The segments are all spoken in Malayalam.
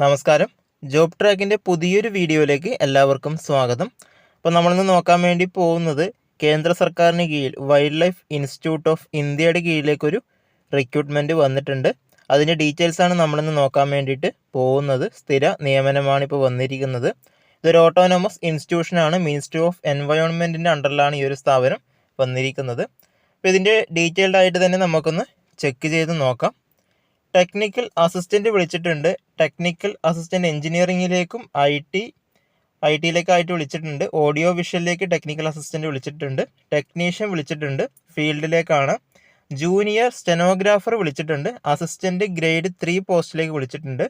നമസ്കാരം. ജോബ് ട്രാക്കിൻ്റെ പുതിയൊരു വീഡിയോയിലേക്ക് എല്ലാവർക്കും സ്വാഗതം. അപ്പോൾ നമ്മളിന്ന് നോക്കാൻ വേണ്ടി പോകുന്നത് കേന്ദ്ര സർക്കാരിന് കീഴിൽ വൈൽഡ് ലൈഫ് ഇൻസ്റ്റിറ്റ്യൂട്ട് ഓഫ് ഇന്ത്യയുടെ കീഴിലേക്കൊരു റിക്രൂട്ട്മെൻറ്റ് വന്നിട്ടുണ്ട്. അതിൻ്റെ ഡീറ്റെയിൽസാണ് നമ്മളിന്ന് നോക്കാൻ വേണ്ടിയിട്ട് പോകുന്നത്. സ്ഥിര നിയമനമാണ് ഇപ്പോൾ വന്നിരിക്കുന്നത്. ഇതൊരു ഓട്ടോണമസ് ഇൻസ്റ്റിറ്റ്യൂഷനാണ്. മിനിസ്ട്രി ഓഫ് എൻവയോൺമെൻറ്റിൻ്റെ അണ്ടറിലാണ് ഈ ഒരു സ്ഥാപനം വന്നിരിക്കുന്നത്. അപ്പോൾ ഇതിൻ്റെ ഡീറ്റെയിൽഡ് ആയിട്ട് തന്നെ നമുക്കൊന്ന് ചെക്ക് ചെയ്ത് നോക്കാം. ടെക്നിക്കൽ അസിസ്റ്റൻറ്റ് വിളിച്ചിട്ടുണ്ട്. ടെക്നിക്കൽ അസിസ്റ്റൻറ്റ് എഞ്ചിനീയറിങ്ങിലേക്കും ഐ ടിയിലേക്കായിട്ട് വിളിച്ചിട്ടുണ്ട്. ഓഡിയോ വിഷ്വലിലേക്ക് ടെക്നിക്കൽ അസിസ്റ്റൻറ്റ് വിളിച്ചിട്ടുണ്ട്. ടെക്നീഷ്യൻ വിളിച്ചിട്ടുണ്ട്. ഫീൽഡിലേക്കാണ്. ജൂനിയർ സ്റ്റെനോഗ്രാഫർ വിളിച്ചിട്ടുണ്ട്. അസിസ്റ്റൻറ്റ് ഗ്രേഡ് 3 പോസ്റ്റിലേക്ക് വിളിച്ചിട്ടുണ്ട്.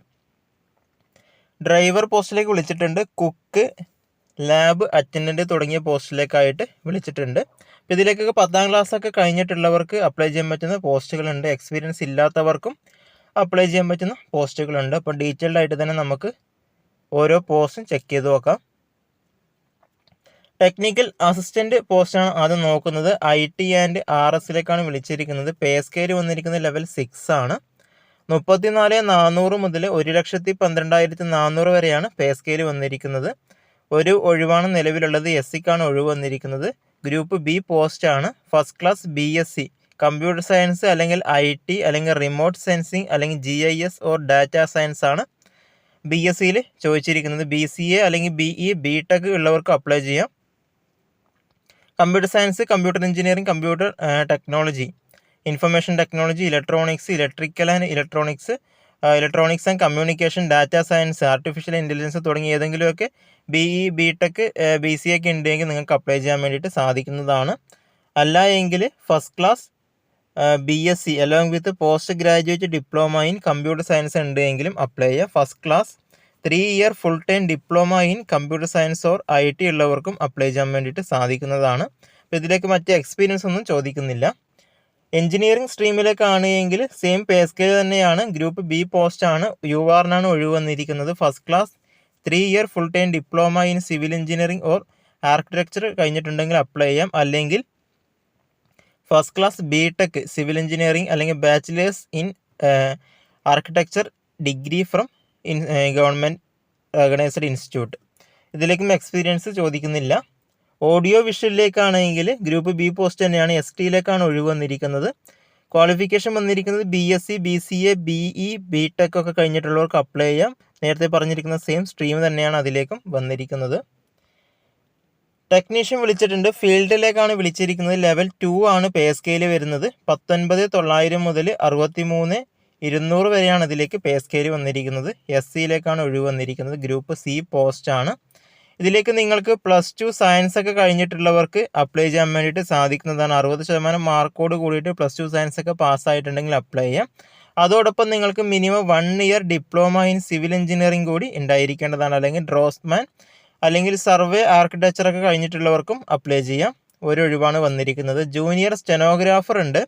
ഡ്രൈവർ പോസ്റ്റിലേക്ക് വിളിച്ചിട്ടുണ്ട്. കുക്ക്, ലാബ് അറ്റൻഡൻറ്റ് തുടങ്ങിയ പോസ്റ്റിലേക്കായിട്ട് വിളിച്ചിട്ടുണ്ട്. അപ്പോൾ ഇതിലേക്കൊക്കെ 10ാം ക്ലാസ്സൊക്കെ കഴിഞ്ഞിട്ടുള്ളവർക്ക് അപ്ലൈ ചെയ്യാൻ പറ്റുന്ന പോസ്റ്റുകളുണ്ട്. എക്സ്പീരിയൻസ് ഇല്ലാത്തവർക്കും അപ്ലൈ ചെയ്യാൻ പറ്റുന്ന പോസ്റ്റുകളുണ്ട്. അപ്പോൾ ഡീറ്റെയിൽഡ് ആയിട്ട് തന്നെ നമുക്ക് ഓരോ പോസ്റ്റും ചെക്ക് ചെയ്ത് നോക്കാം. ടെക്നിക്കൽ അസിസ്റ്റൻറ്റ് പോസ്റ്റാണ് ആദ്യം നോക്കുന്നത്. IT ആൻഡ് RSലേക്കാണ് വിളിച്ചിരിക്കുന്നത്. പേ സ്കെയിൽ വന്നിരിക്കുന്നത് ലെവൽ 6 ആണ്. 34,400 മുതൽ 1,12,400 വരെയാണ് പേ സ്കെയിൽ വന്നിരിക്കുന്നത്. ഒരു ഒഴിവാണ് നിലവിലുള്ളത്. SCക്കാണ് ഒഴിവ് വന്നിരിക്കുന്നത്. ഗ്രൂപ്പ് B പോസ്റ്റാണ്. First class BSc computer science അല്ലെങ്കിൽ IT അല്ലെങ്കിൽ റിമോട്ട് സെൻസിങ് അല്ലെങ്കിൽ GIS ഓർ ഡാറ്റ സയൻസ് ആണ് BScയിൽ ചോദിച്ചിരിക്കുന്നത്. BCA അല്ലെങ്കിൽ BE BTech ഉള്ളവർക്ക് അപ്ലൈ ചെയ്യാം. Computer science, computer engineering, computer technology, information technology, electronics, electrical and electronics and communication, data science, artificial intelligence തുടങ്ങിയ ഏതെങ്കിലുമൊക്കെ BE BTech BCA ഒക്കെ ഉണ്ടെങ്കിൽ നിങ്ങൾക്ക് അപ്ലൈ ചെയ്യാൻ വേണ്ടിയിട്ട് സാധിക്കുന്നതാണ്. അല്ല എങ്കിൽ first class BSc along with post graduate diploma in computer science ഉണ്ട് എങ്കിലും അപ്ലൈ ചെയ്യുക. First class 3 year full time diploma in computer science or IT ഉള്ളവർക്കും അപ്ലൈ ചെയ്യാൻ വേണ്ടിയിട്ട് സാധിക്കുന്നതാണ്. അപ്പോൾ ഇതിലേക്ക് മറ്റ് എക്സ്പീരിയൻസ് ഒന്നും ചോദിക്കുന്നില്ല. എഞ്ചിനീയറിംഗ് സ്ട്രീമിലേക്കാണ് എങ്കിൽ സെയിം പേ സ്കെയിൽ തന്നെയാണ്. ഗ്രൂപ്പ് B പോസ്റ്റാണ്. URനാണ് ഒഴിവ് വന്നിരിക്കുന്നത്. First class 3 year full time diploma in civil engineering or architecture കഴിഞ്ഞിട്ടുണ്ടെങ്കിൽ അപ്ലൈ ചെയ്യാം. അല്ലെങ്കിൽ first class BTech civil engineering അല്ലെങ്കിൽ bachelors in architecture degree from government organised institute. ഇതിലേക്കും എക്സ്പീരിയൻസ് ചോദിക്കുന്നില്ല. ഓഡിയോ വിഷ്വലിലേക്കാണെങ്കിൽ ഗ്രൂപ്പ് B പോസ്റ്റ് തന്നെയാണ്. STയിലേക്കാണ് ഒഴിവ് വന്നിരിക്കുന്നത്. ക്വാളിഫിക്കേഷൻ വന്നിരിക്കുന്നത് BSc BCA BE BTech ഒക്കെ കഴിഞ്ഞിട്ടുള്ളവർക്ക് അപ്ലൈ ചെയ്യാം. നേരത്തെ പറഞ്ഞിരിക്കുന്ന സെയിം സ്ട്രീം തന്നെയാണ് അതിലേക്കും വന്നിരിക്കുന്നത്. ടെക്നീഷ്യൻ വിളിച്ചിട്ടുണ്ട്. ഫീൽഡിലേക്കാണ് വിളിച്ചിരിക്കുന്നത്. ലെവൽ 2 ആണ് പേ സ്കെയിൽ വരുന്നത്. 19,900 മുതൽ 63,200 വരെയാണ് ഇതിലേക്ക് പേ സ്കെയിൽ വന്നിരിക്കുന്നത്. SCയിലേക്കാണ് ഒഴിവ് വന്നിരിക്കുന്നത്. ഗ്രൂപ്പ് C പോസ്റ്റാണ്. ഇതിലേക്ക് നിങ്ങൾക്ക് +2 സയൻസ് ഒക്കെ കഴിഞ്ഞിട്ടുള്ളവർക്ക് അപ്ലൈ ചെയ്യാൻ വേണ്ടിയിട്ട് സാധിക്കുന്നതാണ്. 60% മാർക്കോട് കൂടിയിട്ട് +2 സയൻസ് ഒക്കെ പാസ്സായിട്ടുണ്ടെങ്കിൽ അപ്ലൈ ചെയ്യാം. അതോടൊപ്പം നിങ്ങൾക്ക് minimum 1 year diploma in civil engineering കൂടി ഉണ്ടായിരിക്കേണ്ടതാണ്. അല്ലെങ്കിൽ ഡ്രോസ്മാൻ അല്ലെങ്കിൽ സർവേ ആർക്കിടെക്ചറൊക്കെ കഴിഞ്ഞിട്ടുള്ളവർക്കും അപ്ലൈ ചെയ്യാം. ഒരു ഒഴിവാണ് വന്നിരിക്കുന്നത്. ജൂനിയർ സ്റ്റെനോഗ്രാഫർ ഉണ്ട്.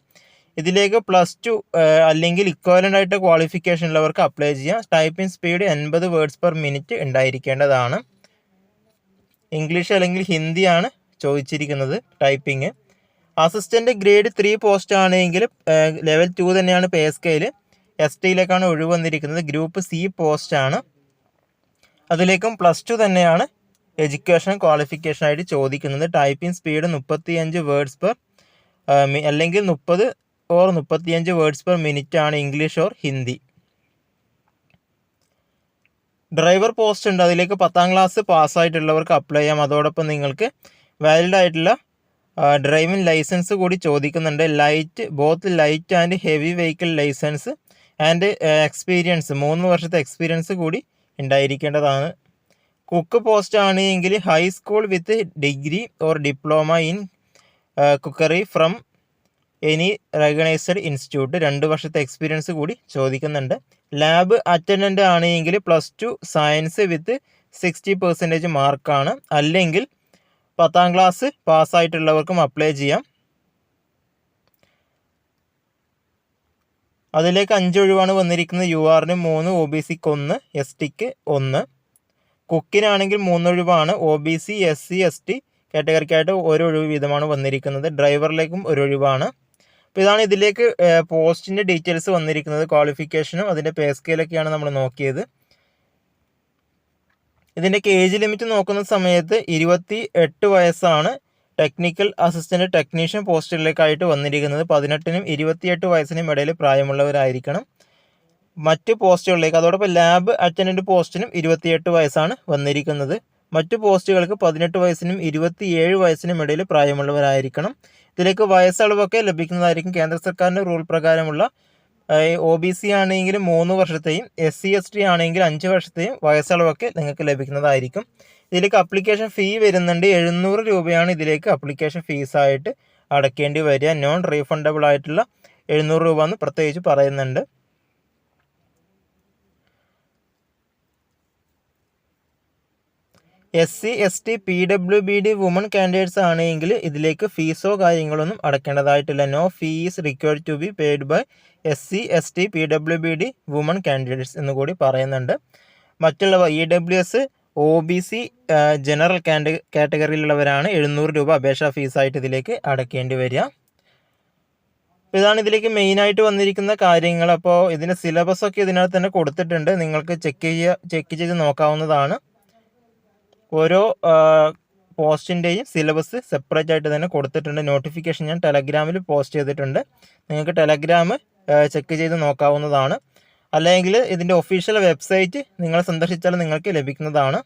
ഇതിലേക്ക് +2 അല്ലെങ്കിൽ ഇക്വലൻ്റ് ആയിട്ട് ക്വാളിഫിക്കേഷൻ ഉള്ളവർക്ക് അപ്ലൈ ചെയ്യാം. Typing speed 80 words per minute ഉണ്ടായിരിക്കേണ്ടതാണ്. ഇംഗ്ലീഷ് അല്ലെങ്കിൽ ഹിന്ദിയാണ് ചോദിച്ചിരിക്കുന്നത് ടൈപ്പിംഗ്. അസിസ്റ്റൻറ്റ് ഗ്രേഡ് 3 പോസ്റ്റ് ആണെങ്കിൽ ലെവൽ 2 തന്നെയാണ് പേ സ്കെയിൽ. STയിലേക്കാണ് ഒഴിവ് വന്നിരിക്കുന്നത്. ഗ്രൂപ്പ് C പോസ്റ്റാണ്. അതിലേക്കും +2 തന്നെയാണ് എഡ്യൂക്കേഷൻ ക്വാളിഫിക്കേഷനായിട്ട് ചോദിക്കുന്നത്. ടൈപ്പിംഗ് സ്പീഡ് 35 വേർഡ്സ് പെർ അല്ലെങ്കിൽ 30 ഓർ 35 വേർഡ്സ് പെർ മിനിറ്റ് ആണ് English or Hindi. Driver post ഉണ്ട്. അതിലേക്ക് 10ാം ക്ലാസ് പാസ്സായിട്ടുള്ളവർക്ക് അപ്ലൈ ചെയ്യാം. അതോടൊപ്പം നിങ്ങൾക്ക് വാലിഡ് ആയിട്ടുള്ള ഡ്രൈവിംഗ് ലൈസൻസ് കൂടി ചോദിക്കുന്നുണ്ട്. Both light and heavy vehicle licence and experience 3 വർഷത്തെ എക്സ്പീരിയൻസ് കൂടി ഉണ്ടായിരിക്കേണ്ടതാണ്. കുക്ക് പോസ്റ്റ് ആണ് എങ്കിൽ high school with degree or diploma in cookery from any recognised institute 2 വർഷത്തെ എക്സ്പീരിയൻസ് കൂടി ചോദിക്കുന്നുണ്ട്. ലാബ് അറ്റൻഡൻ്റ് ആണ് എങ്കിൽ +2 സയൻസ് വിത്ത് 60% മാർക്കാണ്. അല്ലെങ്കിൽ 10ാം ക്ലാസ് പാസ്സായിട്ടുള്ളവർക്കും അപ്ലൈ ചെയ്യാം. അതിലേക്ക് 5 ഒഴിവാണ് വന്നിരിക്കുന്നത്. URന് 3, OBCക്ക് 1, STക്ക് 1. കുക്കിനാണെങ്കിൽ 3 ഒഴിവാണ്. OBC SC ST കാറ്റഗറിക്കായിട്ട് 1 ഒഴിവ് വീതമാണ് വന്നിരിക്കുന്നത്. ഡ്രൈവറിലേക്കും 1 ഒഴിവാണ്. അപ്പോൾ ഇതാണ് ഇതിലേക്ക് പോസ്റ്റിൻ്റെ ഡീറ്റെയിൽസ് വന്നിരിക്കുന്നത്. ക്വാളിഫിക്കേഷനും അതിൻ്റെ പേ സ്കെയിലൊക്കെയാണ് നമ്മൾ നോക്കിയത്. ഇതിൻ്റെ ഏജ് ലിമിറ്റ് നോക്കുന്ന സമയത്ത് 28 വയസ്സാണ് ടെക്നിക്കൽ അസിസ്റ്റൻറ്റ് ടെക്നീഷ്യൻ പോസ്റ്റുകളിലേക്കായിട്ട് വന്നിരിക്കുന്നത്. 18നും 28 വയസ്സിനും ഇടയിൽ പ്രായമുള്ളവരായിരിക്കണം. മറ്റ് പോസ്റ്റുകളിലേക്ക് അതോടൊപ്പം ലാബ് അറ്റൻഡൻറ്റ് പോസ്റ്റിനും 28 വയസ്സാണ് വന്നിരിക്കുന്നത്. മറ്റു പോസ്റ്റുകൾക്ക് 18 വയസ്സിനും 27 വയസ്സിനും ഇടയിൽ പ്രായമുള്ളവരായിരിക്കണം. ഇതിലേക്ക് വയസ്സളവൊക്കെ ലഭിക്കുന്നതായിരിക്കും. കേന്ദ്ര സർക്കാരിൻ്റെ റൂൾ പ്രകാരമുള്ള OBC ആണെങ്കിൽ 3 വർഷത്തെയും SC/ST ആണെങ്കിൽ 5 വർഷത്തെയും വയസ്സളവൊക്കെ നിങ്ങൾക്ക് ലഭിക്കുന്നതായിരിക്കും. ഇതിലേക്ക് അപ്ലിക്കേഷൻ ഫീ വരുന്നുണ്ട്. 700 രൂപയാണ് ഇതിലേക്ക് അപ്ലിക്കേഷൻ ഫീസായിട്ട് അടയ്ക്കേണ്ടി വരിക. നോൺ റീഫണ്ടബിൾ ആയിട്ടുള്ള 700 രൂപ എന്ന് പ്രത്യേകിച്ച് പറയുന്നുണ്ട്. SC/ST PWBD വുമൺ കാൻഡിഡേറ്റ്സ് ആണെങ്കിൽ ഇതിലേക്ക് ഫീസോ കാര്യങ്ങളൊന്നും അടയ്ക്കേണ്ടതായിട്ടില്ല. No fees required to be paid by SC/ST PWBD women candidates എന്ന് കൂടി പറയുന്നുണ്ട്. മറ്റുള്ളവ EWS OBC ജനറൽ കാറ്റഗറിയിലുള്ളവരാണ് 700 രൂപ അപേക്ഷാ ഫീസായിട്ട് ഇതിലേക്ക് അടയ്ക്കേണ്ടി വരിക. ഇതാണ് ഇതിലേക്ക് മെയിനായിട്ട് വന്നിരിക്കുന്ന കാര്യങ്ങൾ. അപ്പോൾ ഇതിൻ്റെ സിലബസൊക്കെ ഇതിനകത്ത് തന്നെ കൊടുത്തിട്ടുണ്ട്. നിങ്ങൾക്ക് ചെക്ക് ചെയ്ത് നോക്കാവുന്നതാണ്. ഓരോ പോസ്റ്റിൻ്റെയും സിലബസ് സെപ്പറേറ്റ് ആയിട്ട് തന്നെ കൊടുത്തിട്ടുണ്ട്. നോട്ടിഫിക്കേഷൻ ഞാൻ ടെലഗ്രാമിൽ പോസ്റ്റ് ചെയ്തിട്ടുണ്ട്. നിങ്ങൾക്ക് ടെലഗ്രാം ചെക്ക് ചെയ്ത് നോക്കാവുന്നതാണ്. അല്ലെങ്കിൽ ഇതിൻ്റെ ഒഫീഷ്യൽ വെബ്സൈറ്റ് നിങ്ങൾ സന്ദർശിച്ചാൽ നിങ്ങൾക്ക് ലഭിക്കുന്നതാണ്.